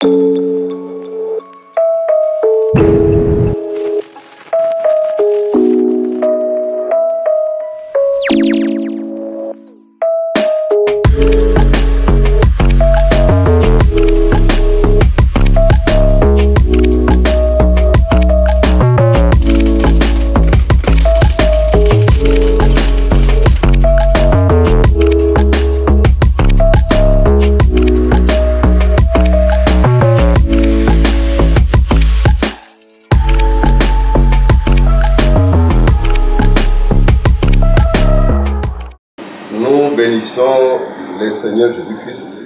Nous bénissons le Seigneur Jésus-Christ,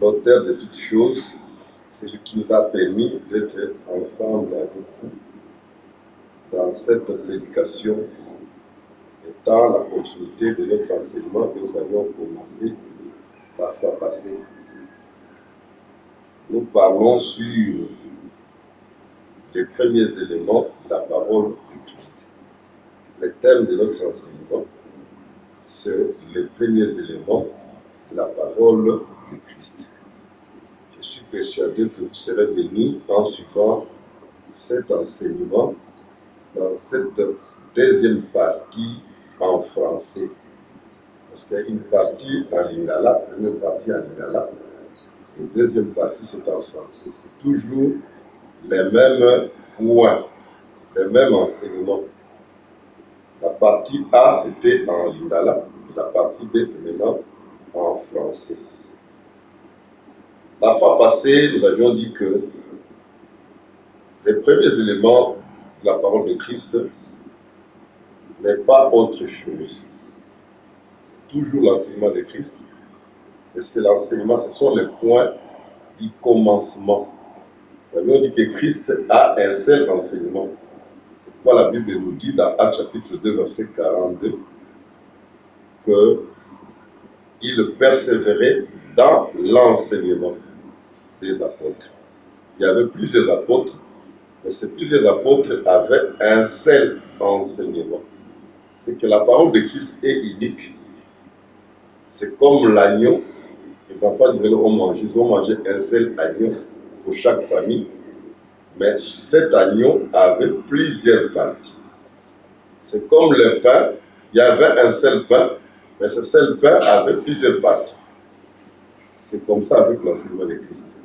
l'auteur de toutes choses, celui qui nous a permis d'être ensemble avec vous dans cette prédication étant la continuité de notre enseignement que nous avions commencé la fois passée. Nous parlons sur les premiers éléments de la parole de Christ. Le thème de notre enseignement, c'est les premiers éléments de la parole de Christ. Je suis persuadé que vous serez bénis en suivant cet enseignement dans cette deuxième partie en français. Parce qu'il y a une partie en lingala, une partie en lingala, et deuxième partie c'est en français. C'est toujours les mêmes points, les mêmes enseignements. La partie A, c'était en lingala, et la partie B, c'est maintenant en français. La fois passée, nous avions dit que les premiers éléments de la parole de Christ n'est pas autre chose. C'est toujours l'enseignement de Christ, et c'est l'enseignement, ce sont les points du commencement. Nous avions dit que Christ a un seul enseignement. C'est pourquoi la Bible nous dit dans Actes chapitre 2, verset 42, qu'il persévérait dans l'enseignement des apôtres. Il y avait plusieurs apôtres, mais ces plusieurs apôtres avaient un seul enseignement. C'est que la parole de Christ est unique. C'est comme l'agneau. Les enfants d'Israël ont mangé, ils ont mangé un seul agneau pour chaque famille. Mais cet agneau avait plusieurs parties. C'est comme le pain, il y avait un seul pain, mais ce seul pain avait plusieurs parties. C'est comme ça avec l'enseignement de Christ.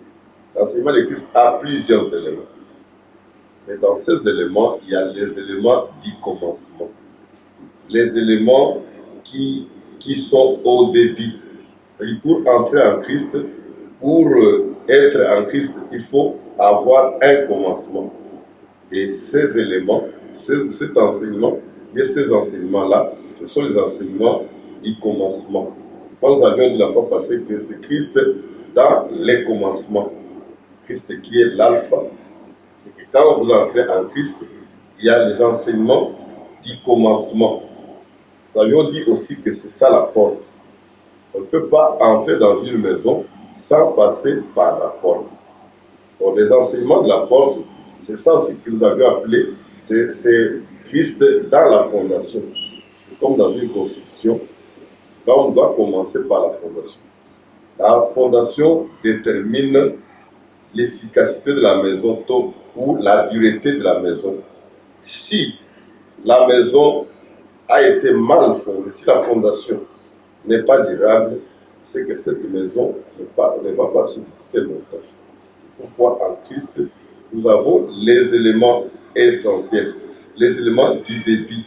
L'enseignement de Christ a plusieurs éléments. Mais dans ces éléments, il y a les éléments du commencement. Les éléments qui sont au début. Et pour entrer en Christ, pour être en Christ, il faut avoir un commencement. Et ces éléments, cet enseignement, et ces enseignements-là, ce sont les enseignements du commencement. Quand nous avions dit la fois passée que c'est Christ dans les commencements. Christ qui est l'alpha. C'est que quand vous entrez en Christ, il y a les enseignements du commencement. Nous avions dit aussi que c'est ça la porte. On ne peut pas entrer dans une maison sans passer par la porte. Pour les enseignements de la porte, c'est ça ce que nous avions appelé, c'est Christ dans la fondation. C'est comme dans une construction, là on doit commencer par la fondation. La fondation détermine l'efficacité de la maison ou la dureté de la maison. Si la maison a été mal fondée, si la fondation n'est pas durable, c'est que cette maison ne va pas subsister longtemps. C'est pourquoi en Christ, nous avons les éléments essentiels, les éléments du début,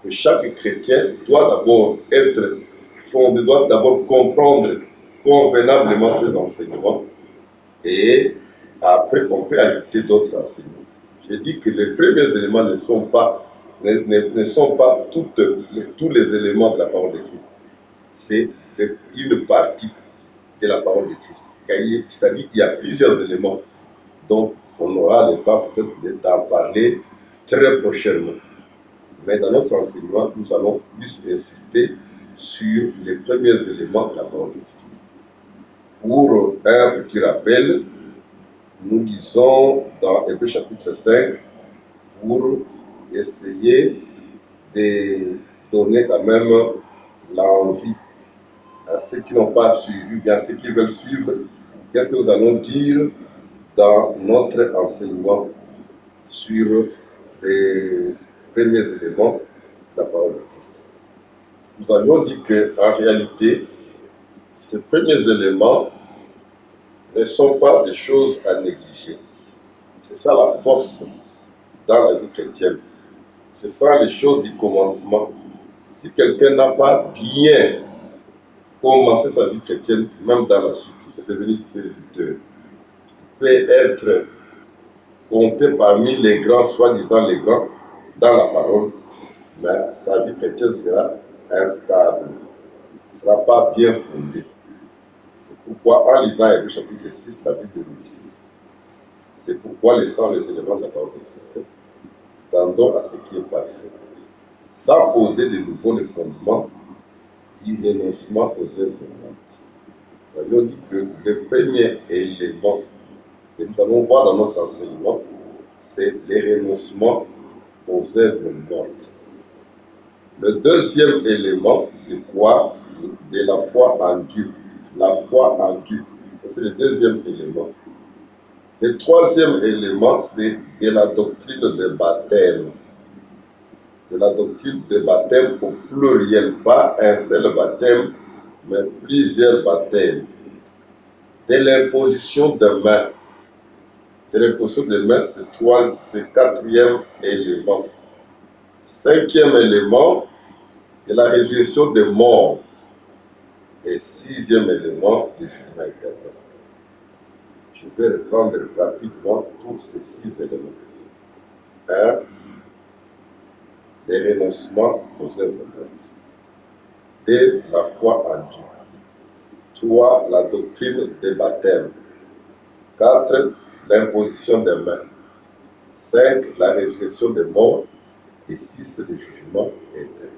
que chaque chrétien doit d'abord être fondé, doit d'abord comprendre convenablement ses enseignements, et après on peut ajouter d'autres enseignements. J'ai dit que les premiers éléments ne sont pas tous les éléments de la parole de Christ. C'est une partie de la parole de Christ. C'est-à-dire qu'il y a plusieurs éléments dont on aura le temps peut-être d'en parler très prochainement. Mais dans notre enseignement, nous allons plus insister sur les premiers éléments de la parole de Christ. Pour un petit rappel, nous lisons dans Hébreux chapitre 5 pour essayer de donner quand même l'envie à ceux qui n'ont pas suivi, bien ceux qui veulent suivre, qu'est-ce que nous allons dire dans notre enseignement sur les premiers éléments de la parole de Christ? Nous avions dit qu'en réalité, ces premiers éléments ne sont pas des choses à négliger. C'est ça la force dans la vie chrétienne. C'est ça les choses du commencement. Si quelqu'un n'a pas bien commencé sa vie chrétienne, même dans la suite, il est devenu serviteur. Il peut être compté parmi les grands, soi-disant les grands, dans la parole, mais sa vie chrétienne sera instable, ne sera pas bien fondée. C'est pourquoi, en lisant Hébreux chapitre 6, la Bible nous dit ceci. C'est pourquoi, laissant les éléments de la parole de Christ, tendons à ce qui est parfait, sans poser de nouveau les fondements du renoncement aux œuvres mortes. Nous avions dit que le premier élément que nous allons voir dans notre enseignement, c'est le renoncement aux œuvres mortes. Le deuxième élément, c'est quoi? De la foi en Dieu. La foi en Dieu. C'est le deuxième élément. Le troisième élément, c'est de la doctrine de baptême. De la doctrine de baptême au pluriel, pas un seul baptême, mais plusieurs baptêmes. De l'imposition de main. De l'imposition de main, c'est quatrième élément. Cinquième élément, de la résurrection des morts. Et sixième élément, du jugement éternel. Je vais reprendre rapidement tous ces 6 éléments. 1. Les renoncements aux œuvres mortes. 2. La foi en Dieu. 3. La doctrine des baptêmes. 4. L'imposition des mains. 5. La résurrection des morts. Et 6. Le jugement éternel.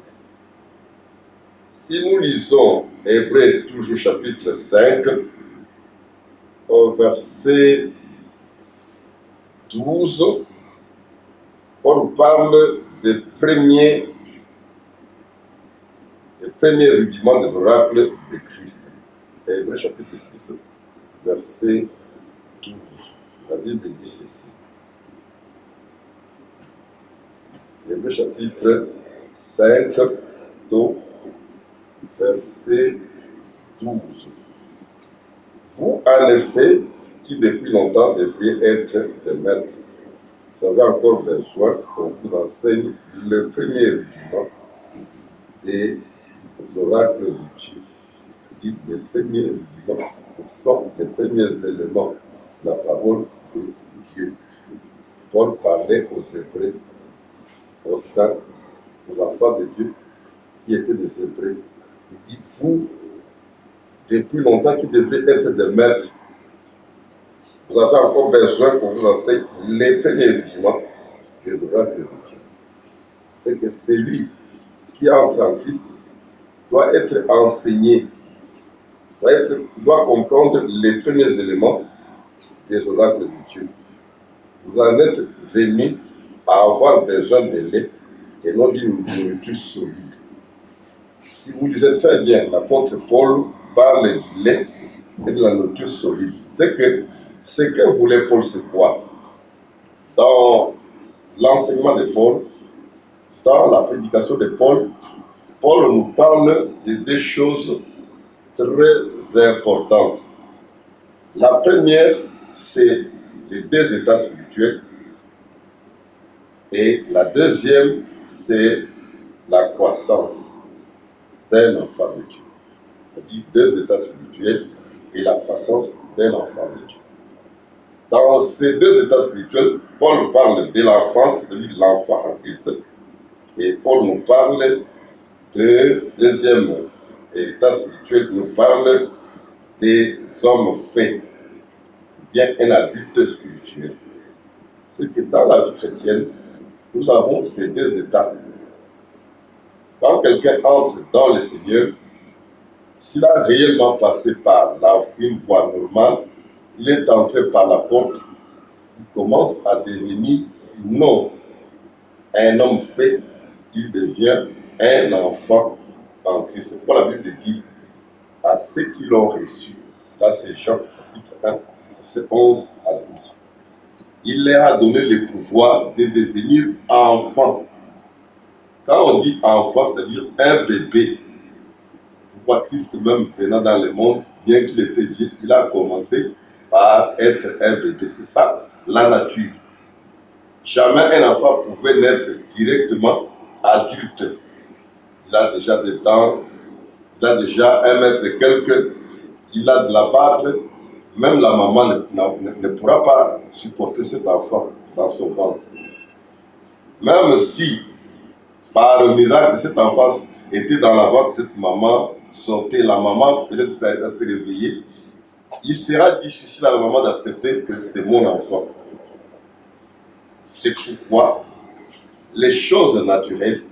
Si nous lisons Hébreux, toujours chapitre 5, au verset 12, Paul parle des premiers rudiments des oracles de Christ. Hébreux chapitre 6, verset 12. La Bible dit ceci. Hébreux chapitre 5, verset 12. Vous, en effet, qui depuis longtemps devriez être des maîtres, vous avez encore besoin qu'on vous enseigne le premier rudiment des oracles de Dieu. Les premiers rudiments, ce sont les premiers éléments de la parole de Dieu. Paul parlait aux Hébreux, aux saints, aux enfants de Dieu qui étaient des Hébreux. Il dit, vous, depuis longtemps, qui devrez être des maîtres, vous avez encore besoin qu'on vous enseigne les premiers rudiments des oracles de Dieu. C'est que celui qui entre en Christ doit être enseigné, doit comprendre les premiers éléments des oracles de Dieu. Vous en êtes venus à avoir besoin de lait et non d'une nourriture solide. Si vous lisez très bien, l'apôtre Paul parle du lait et de la nourriture solide. C'est que ce que voulait Paul, c'est quoi? Dans l'enseignement de Paul, dans la prédication de Paul, Paul nous parle de 2 choses très importantes. La première, c'est les 2 états spirituels. Et la deuxième, c'est la croissance d'un enfant de Dieu. C'est-à-dire 2 états spirituels et la croissance d'un enfant de Dieu. Dans ces 2 états spirituels, Paul parle de l'enfance, c'est-à-dire l'enfant en Christ. Et Paul nous parle de deuxième état spirituel, nous parle des hommes faits, bien un adulte spirituel. C'est que dans la vie chrétienne, nous avons ces 2 états. Quand quelqu'un entre dans le Seigneur, s'il a réellement passé par une voie normale, il est entré par la porte, il commence à devenir non un homme fait, il devient un enfant en Christ. C'est pourquoi la Bible dit à ceux qui l'ont reçu. Là, c'est Jean chapitre 1, verset 11 à 12. Il leur a donné le pouvoir de devenir enfants. Quand on dit enfant, c'est-à-dire un bébé. Pourquoi Christ même venant dans le monde, bien qu'il était Dieu, il a commencé par être un bébé. C'est ça, la nature. Jamais un enfant pouvait naître directement adulte. Il a déjà des dents, il a déjà 1 mètre et quelques, il a de la barbe. Même la maman ne pourra pas supporter cet enfant dans son ventre. Même si, par miracle, cet enfant était dans la ventre de cette maman, sortait, la maman venait de se réveiller, il sera difficile à la maman d'accepter que c'est mon enfant. C'est pourquoi les choses naturelles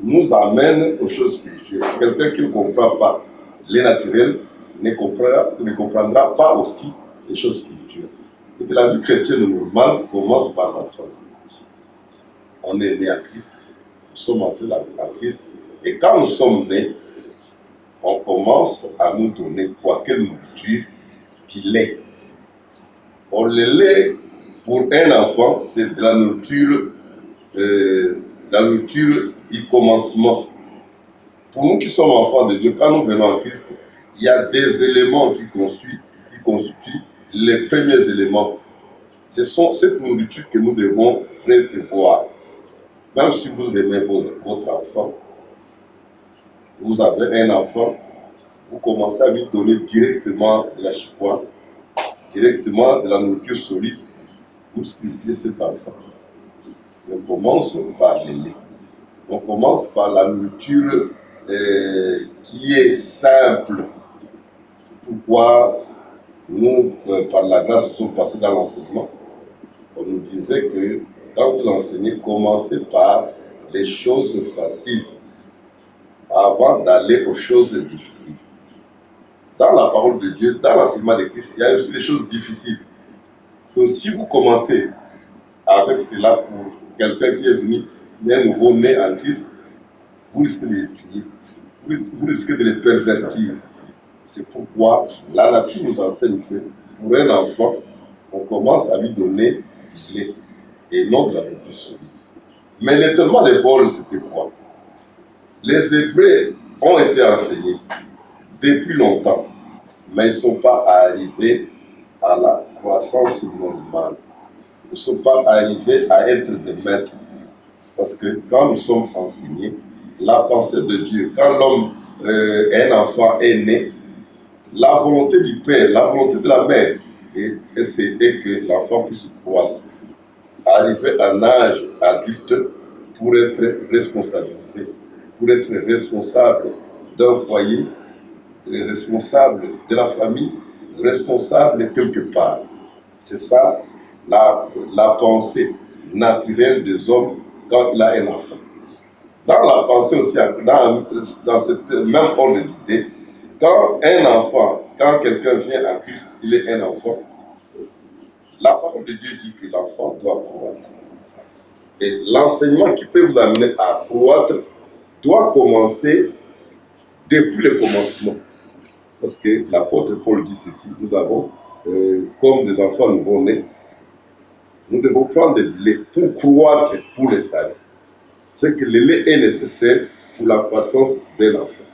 nous amènent aux choses spirituelles. Quelqu'un qui ne comprend pas les naturels ne comprendra pas aussi les choses spirituelles. Et que la vie chrétienne normale commence par l'enfance. On est né à Christ, nous sommes entrés en Christ, et quand nous sommes nés, on commence à nous donner quoi? Quelle nourriture? Du lait. Or, le lait, pour un enfant, c'est de la nourriture du commencement. Pour nous qui sommes enfants de Dieu, quand nous venons en Christ, il y a des éléments qui constituent les premiers éléments. Ce sont cette nourriture que nous devons recevoir. Même si vous aimez votre enfant, vous avez un enfant, vous commencez à lui donner directement de la chicoine, directement de la nourriture solide, vous sculptez cet enfant. On commence par le lait. On commence par la nourriture qui est simple. C'est pourquoi nous, par la grâce, nous sommes passés dans l'enseignement. On nous disait que quand vous enseignez, commencez par les choses faciles avant d'aller aux choses difficiles. Dans la parole de Dieu, dans l'enseignement de Christ, il y a aussi des choses difficiles. Donc si vous commencez avec cela pour quelqu'un qui est venu, un nouveau né en Christ, vous risquez de l'étudier, vous risquez de le pervertir. C'est pourquoi la nature nous enseigne que pour un enfant, on commence à lui donner du lait et non de la nourriture solide. Mais l'étonnement des bols, c'était quoi? Les Hébreux ont été enseignés depuis longtemps, mais ils ne sont pas arrivés à la croissance normale. Ils ne sont pas arrivés à être des maîtres. Parce que quand nous sommes enseignés, la pensée de Dieu, quand l'homme, un enfant est né, la volonté du père, la volonté de la mère, c'est que l'enfant puisse croître, arriver à un âge adulte pour être responsabilisé, pour être responsable d'un foyer, responsable de la famille, responsable quelque part. C'est ça la pensée naturelle des hommes quand il a un enfant. Dans la pensée aussi, dans cette même ordre d'idée, quand un enfant, quand quelqu'un vient à Christ, il est un enfant, la parole de Dieu dit que l'enfant doit croître. Et l'enseignement qui peut vous amener à croître doit commencer depuis le commencement. Parce que l'apôtre Paul dit ceci, nous avons, comme des enfants nouveau-nés, nous devons prendre du lait pour croître pour le salut. C'est que le lait est nécessaire pour la croissance d'un enfant,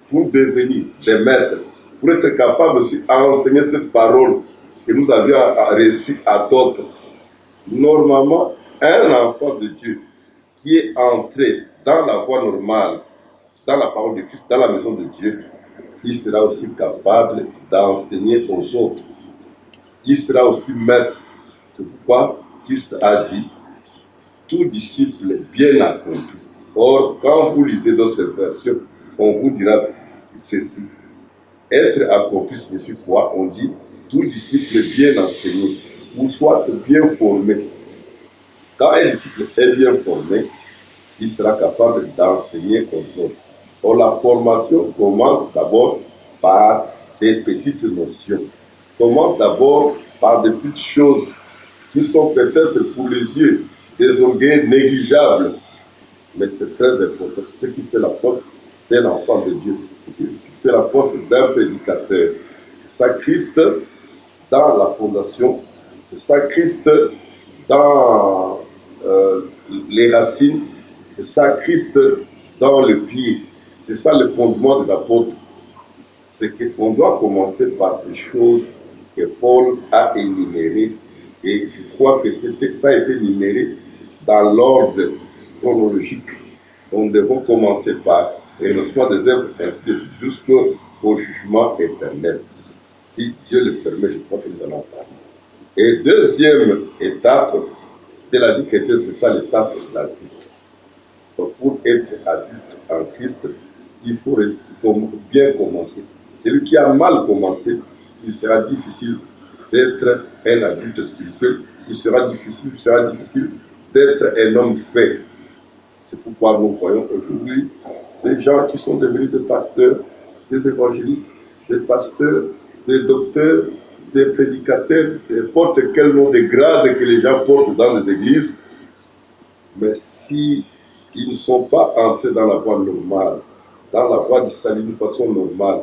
pour devenir des maîtres, pour être capable aussi d'enseigner cette parole que nous avions reçue à d'autres. Normalement, un enfant de Dieu qui est entré dans la voie normale, dans la parole de Christ, dans la maison de Dieu, il sera aussi capable d'enseigner aux autres. Il sera aussi maître. C'est pourquoi Christ a dit tout disciple bien accompli. Or, quand vous lisez d'autres versions, on vous dira ceci. Être accompli signifie quoi? On dit tout disciple bien enseigné, ou soit bien formé. Quand un disciple est bien formé, il sera capable d'enseigner aux autres. Or, la formation commence d'abord par des petites notions. Commence d'abord par des petites choses qui sont peut-être pour les yeux des orgueils négligeables. Mais c'est très important. C'est ce qui fait la force d'un enfant de Dieu. C'est ce qui fait la force d'un prédicateur. C'est ça, Christ dans la fondation, c'est ça Christ dans les racines, c'est ça Christ dans le pied. C'est ça le fondement des apôtres. C'est qu'on doit commencer par ces choses que Paul a énumérées. Et je crois que ça a été énuméré dans l'ordre chronologique. Nous devons commencer par le renoncement des œuvres, ainsi de suite, jusqu'au jugement éternel. Si Dieu le permet, je crois que nous allons en parler. Et deuxième étape de la vie chrétienne, c'est ça l'étape de l'adulte. Donc pour être adulte en Christ, il faut bien commencer. Celui qui a mal commencé, il sera difficile d'être un adulte spirituel, il sera difficile d'être un homme fait. C'est pourquoi nous voyons aujourd'hui des gens qui sont devenus des pasteurs, des évangélistes, des pasteurs, des docteurs, des prédicateurs, n'importe quel nom de grade que les gens portent dans les églises. Mais si ils ne sont pas entrés dans la voie normale, dans la voie du salut d'une façon normale,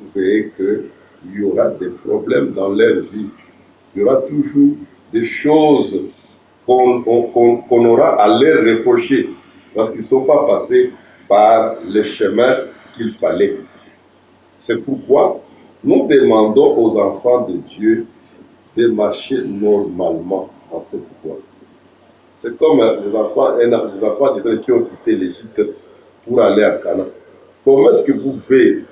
vous verrez qu'il y aura des problèmes dans leur vie. Il y aura toujours des choses qu'on aura à leur reprocher parce qu'ils ne sont pas passés par le chemin qu'il fallait. C'est pourquoi nous demandons aux enfants de Dieu de marcher normalement dans cette voie. C'est comme les enfants d'Israël qui ont quitté l'Égypte pour aller à Canaan. Comment est-ce que vous pouvez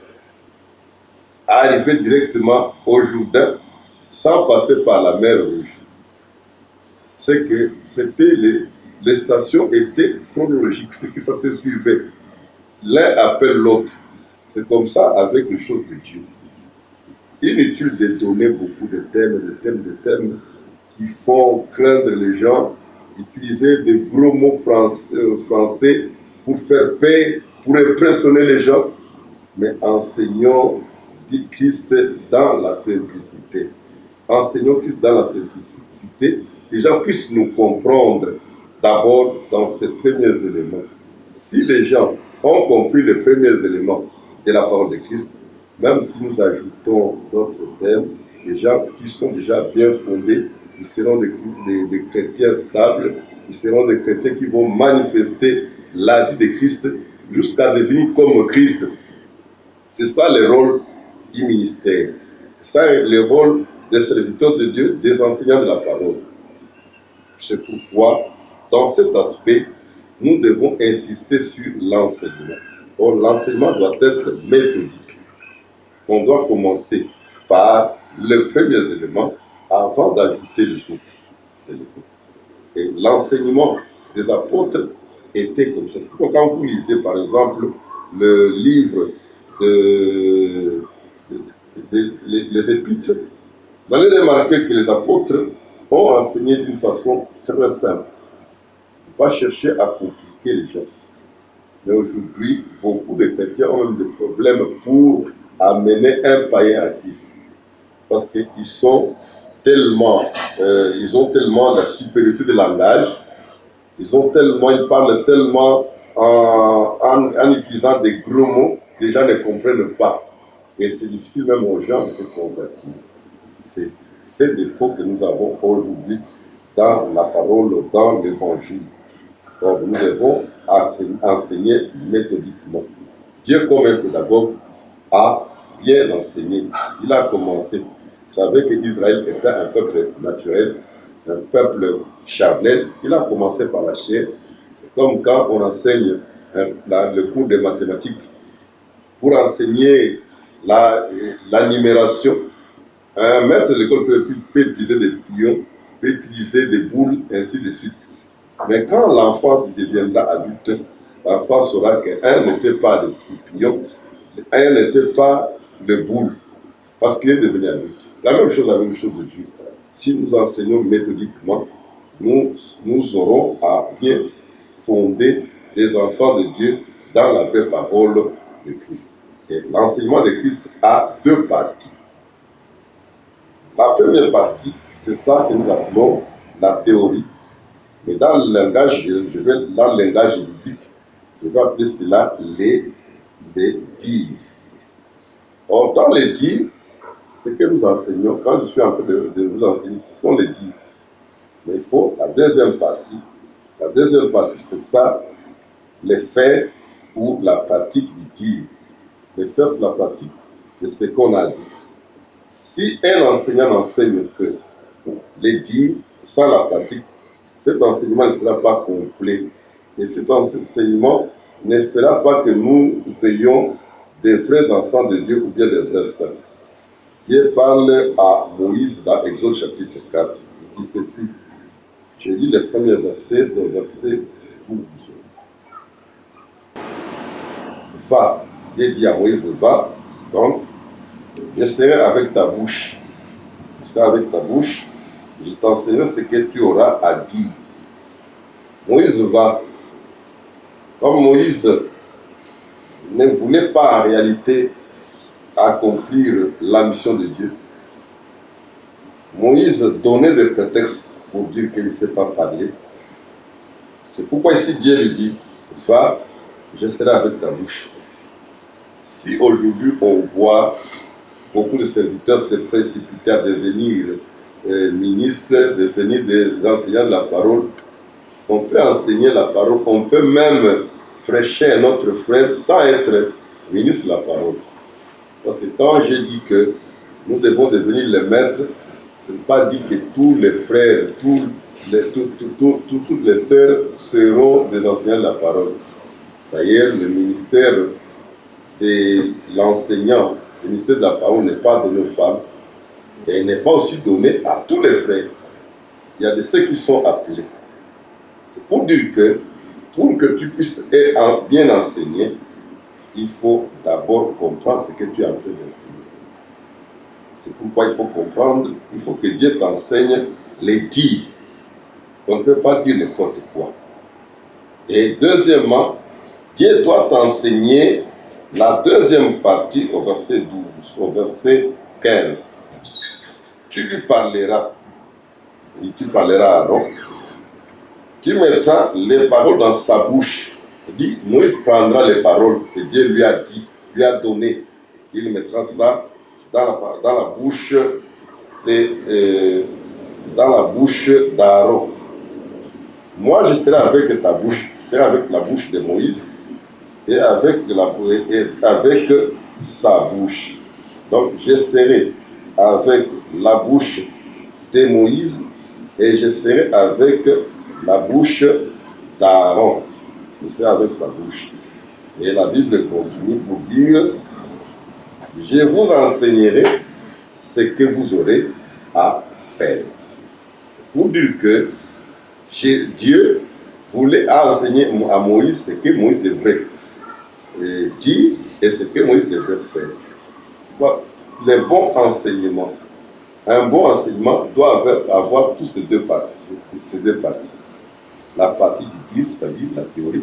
arriver directement au Jourdain sans passer par la mer Rouge? C'est que les stations étaient chronologiques, c'est que ça se suivait. L'un appelle l'autre. C'est comme ça avec les choses de Dieu. Inutile de donner beaucoup de thèmes qui font craindre les gens, utiliser des gros mots français pour faire paix, pour impressionner les gens, mais enseignons Christ dans la simplicité. Enseignons Christ dans la simplicité, les gens puissent nous comprendre d'abord dans ces premiers éléments. Si les gens ont compris les premiers éléments de la parole de Christ, même si nous ajoutons d'autres thèmes, les gens qui sont déjà bien fondés, ils seront des chrétiens stables, ils seront des chrétiens qui vont manifester la vie de Christ jusqu'à devenir comme Christ. C'est ça le rôle du ministère. C'est ça le rôle des serviteurs de Dieu, des enseignants de la parole. C'est pourquoi, dans cet aspect, nous devons insister sur l'enseignement. Or, l'enseignement doit être méthodique. On doit commencer par les premiers éléments avant d'ajouter les autres éléments. Et l'enseignement des apôtres était comme ça. C'est pourquoi quand vous lisez, par exemple, le livre les Épîtres, vous allez remarquer que les apôtres ont enseigné d'une façon très simple. Il ne faut pas chercher à compliquer les gens. Mais aujourd'hui, beaucoup de chrétiens ont même des problèmes pour amener un païen à Christ. Parce qu'ils ont tellement la supériorité de langage, ils parlent tellement en utilisant des gros mots que les gens ne comprennent pas. Et c'est difficile même aux gens de se convertir. C'est ces défauts que nous avons aujourd'hui dans la parole, dans l'évangile. Donc nous devons enseigner méthodiquement. Dieu, comme un pédagogue, a bien enseigné. Il a commencé. Vous savez qu'Israël était un peuple naturel, un peuple charnel. Il a commencé par la chair. C'est comme quand on enseigne le cours de mathématiques. Pour enseigner la numération, un maître de l'école peut utiliser des pions, peut utiliser des boules, ainsi de suite. Mais quand l'enfant deviendra adulte, l'enfant saura qu'un n'était pas le pion, un n'était pas le boule, parce qu'il est devenu adulte. C'est la même chose avec les choses de Dieu. Si nous enseignons méthodiquement, nous aurons à bien fonder les enfants de Dieu dans la vraie parole de Christ. Et l'enseignement de Christ a deux parties. La première partie, c'est ça que nous appelons la théorie. Mais dans le langage, biblique, je vais appeler cela les dires. Or, dans les dires, ce que nous enseignons, quand je suis en train de vous enseigner, ce sont les dires. Mais il faut la deuxième partie. La deuxième partie, c'est ça, les faits ou la pratique du dire. Les faits, c'est la pratique de ce qu'on a dit. Si un enseignant n'enseigne que les dires sans la pratique, cet enseignement ne sera pas complet. Et cet enseignement ne fera pas que nous ayons des vrais enfants de Dieu ou bien des vrais saints. Dieu parle à Moïse dans Exode chapitre 4. Il dit ceci. Je lis le premier verset, c'est le verset 12. Va, Dieu dit à Moïse, va, donc, je serai avec ta bouche. Je serai avec ta bouche, je t'enseignerai ce que tu auras à dire. Moïse va. Comme Moïse ne voulait pas en réalité accomplir la mission de Dieu, Moïse donnait des prétextes pour dire qu'il ne sait pas parler. C'est pourquoi ici Dieu lui dit, va, je serai avec ta bouche. Si aujourd'hui on voit beaucoup de serviteurs se précipiter à devenir ministres, devenir des enseignants de la parole, on peut enseigner la parole, on peut même prêcher à notre frère sans être ministre de la parole. Parce que quand je dis que nous devons devenir les maîtres, ce n'est pas dit que tous les frères, toutes les sœurs seront des enseignants de la parole. D'ailleurs, le ministère de l'enseignant, le ministère de la parole n'est pas donné aux femmes et n'est pas aussi donné à tous les frères. Il y a de ceux qui sont appelés. C'est pour dire que pour que tu puisses bien enseigner, il faut d'abord comprendre ce que tu es en train d'enseigner. C'est pourquoi il faut comprendre, il faut que Dieu t'enseigne les dires. On ne peut pas dire n'importe quoi. Et deuxièmement, Dieu doit t'enseigner la deuxième partie au verset 12, au verset 15. Tu lui parleras, et tu parleras à Aaron, tu mettras les paroles dans sa bouche. Il dit, Moïse prendra les paroles que Dieu lui a dit, lui a donné. Il mettra ça dans la bouche d'Aaron. Moi, je serai avec ta bouche, je serai avec la bouche de Moïse et avec sa bouche. Donc, je serai avec la bouche de Moïse et je serai avec la bouche d'Aaron. Je serai avec sa bouche. Et la Bible continue pour dire, je vous enseignerai ce que vous aurez à faire. C'est pour dire que Dieu voulait enseigner à Moïse ce que Moïse devrait dire et ce que Moïse devrait faire. Les bons enseignements, un bon enseignement doit avoir tous ces deux parties. La partie du dire, c'est-à-dire la théorie,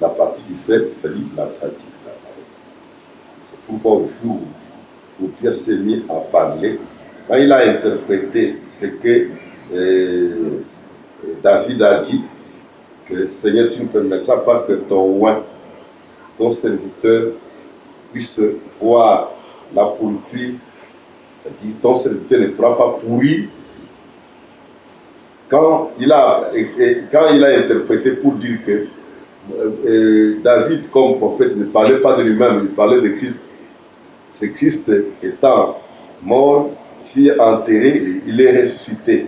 la partie du faire, c'est-à-dire la pratique de la parole. C'est pourquoi au jour où Pierre s'est mis à parler, quand il a interprété ce que David a dit, que Seigneur, tu ne permettras pas que ton serviteur, puisse voir la pourriture, c'est-à-dire ton serviteur ne pourra pas pourrir. Quand il a interprété pour dire que David, comme prophète, ne parlait pas de lui-même, il parlait de Christ. C'est Christ étant mort, fut enterré, il est ressuscité.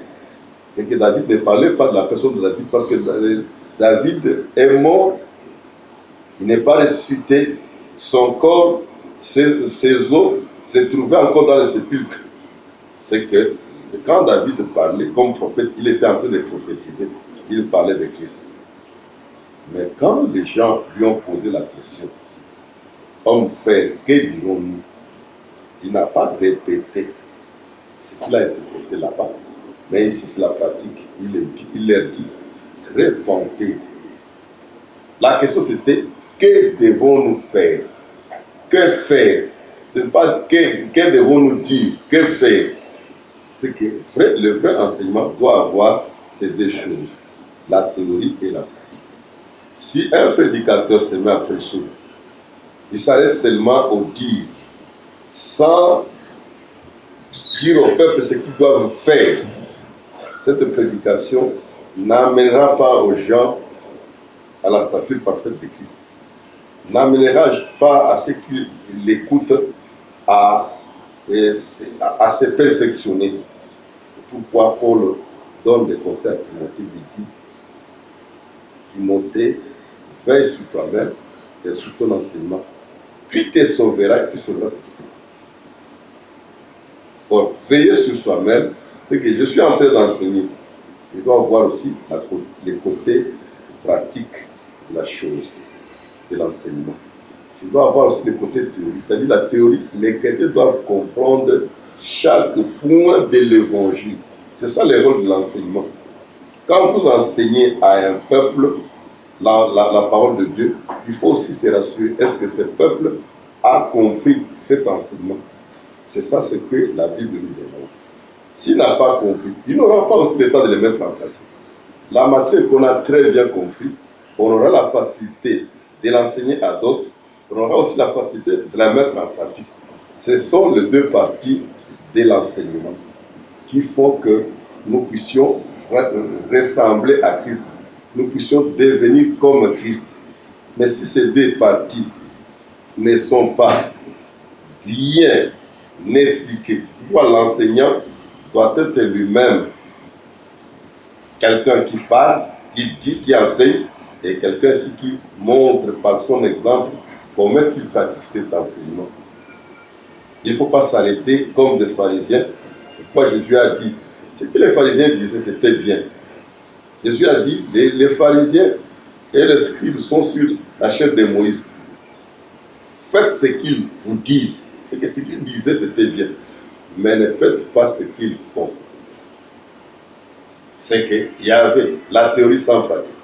C'est que David ne parlait pas de la personne de David parce que David est mort, il n'est pas ressuscité, son corps, ses os se trouvaient encore dans le sépulcre. C'est que quand David parlait comme prophète, il était en train de prophétiser, il parlait de Christ. Mais quand les gens lui ont posé la question, homme frère, que dirons-nous? Il n'a pas répété ce qu'il a interprété là-bas. Mais ici, c'est la pratique. Il leur dit, répondez-vous. La question c'était, que devons-nous faire? Que faire? Ce n'est pas que devons-nous dire, que faire? C'est que le vrai enseignement doit avoir ces deux choses, la théorie et la pratique. Si un prédicateur se met à prêcher, il s'arrête seulement au dire, sans dire au peuple ce qu'ils doivent faire. Cette prédication n'amènera pas aux gens à la stature parfaite de Christ. N'amènera pas à ce qu'ils l'écoutent à se perfectionner. C'est pourquoi Paul donne des conseils à Timothée, lui dit: Timothée, veille sur toi-même et sur ton enseignement. Puis te sauveras et tu sauveras ce qui t'écoute. Or, veiller sur soi-même, c'est que je suis en train d'enseigner. Je dois voir aussi les côtés pratiques de la chose, de l'enseignement. Je dois avoir aussi les côtés théoriques. C'est-à-dire la théorie, les chrétiens doivent comprendre chaque point de l'évangile. C'est ça le rôle de l'enseignement. Quand vous enseignez à un peuple la parole de Dieu, il faut aussi se rassurer. Est-ce que ce peuple a compris cet enseignement? C'est ça ce que la Bible nous demande. S'il n'a pas compris, il n'aura pas aussi le temps de les mettre en pratique. La matière qu'on a très bien compris, on aura la facilité de l'enseigner à d'autres, on aura aussi la facilité de la mettre en pratique. Ce sont les deux parties de l'enseignement qui font que nous puissions ressembler à Christ, nous puissions devenir comme Christ. Mais si ces deux parties ne sont pas bien expliquées, l'enseignant doit être lui-même quelqu'un qui parle, qui dit, qui enseigne, et quelqu'un aussi qui montre par son exemple comment est-ce qu'il pratique cet enseignement. Il ne faut pas s'arrêter comme des pharisiens. C'est pourquoi Jésus a dit, ce que les pharisiens disaient, c'était bien. Jésus a dit, les pharisiens et les scribes sont sur la chair de Moïse. Faites ce qu'ils vous disent. C'est que ce qu'ils disaient, c'était bien. Mais ne faites pas ce qu'ils font. C'est qu'il y avait la théorie sans pratique.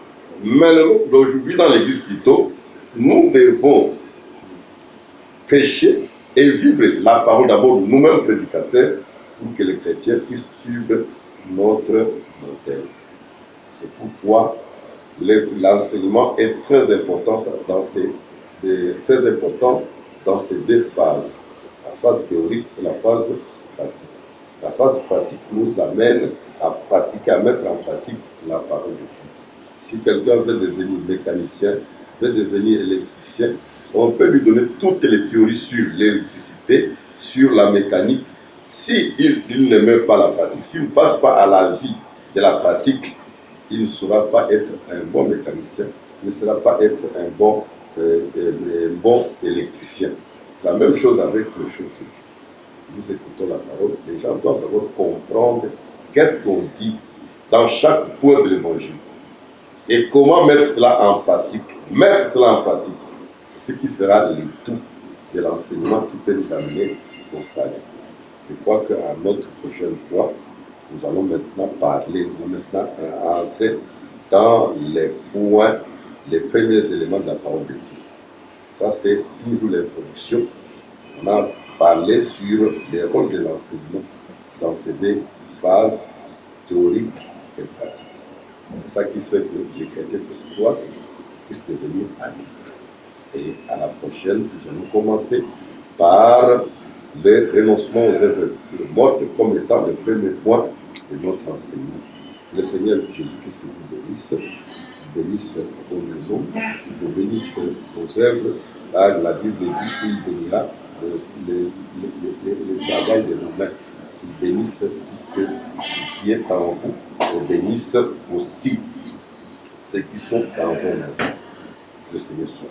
Maintenant, aujourd'hui, dans l'église plutôt, nous devons prêcher et vivre la parole d'abord nous-mêmes prédicateurs pour que les chrétiens puissent suivre notre modèle. C'est pourquoi l'enseignement est très important dans ces deux phases, la phase théorique et la phase pratique. La phase pratique nous amène à pratiquer, à mettre en pratique la parole de Dieu. Si quelqu'un veut devenir mécanicien, veut devenir électricien, on peut lui donner toutes les théories sur l'électricité, sur la mécanique. S'il ne met pas la pratique, s'il ne passe pas à la vie de la pratique, il ne saura pas être un bon mécanicien, il ne saura pas être un bon électricien. La même chose avec le choses de Dieu. Nous écoutons la parole, les gens doivent d'abord comprendre qu'est-ce qu'on dit dans chaque point de l'évangile et comment mettre cela en pratique. Mettre cela en pratique, c'est ce qui fera le tout de l'enseignement qui peut nous amener au salut. Je crois qu'à notre prochaine fois, nous allons maintenant parler, nous allons maintenant entrer dans les points, les premiers éléments de la parole de Christ. Ça, c'est toujours l'introduction. On a parlé sur les rôles de l'enseignement dans ces deux phases théoriques et pratiques. C'est ça qui fait que les chrétiens puissent croître, puissent devenir adultes. Et à la prochaine, nous allons commencer par le renoncement aux œuvres mortes comme étant le premier point de notre enseignement. Le Seigneur Jésus-Christ vous bénisse vos maisons, vous bénisse vos œuvres, car la Bible dit qu'il bénira le travail de nos mains. Il bénisse tout ce qui est en vous et bénisse aussi ceux qui sont dans vos maisons. Le Seigneur soit.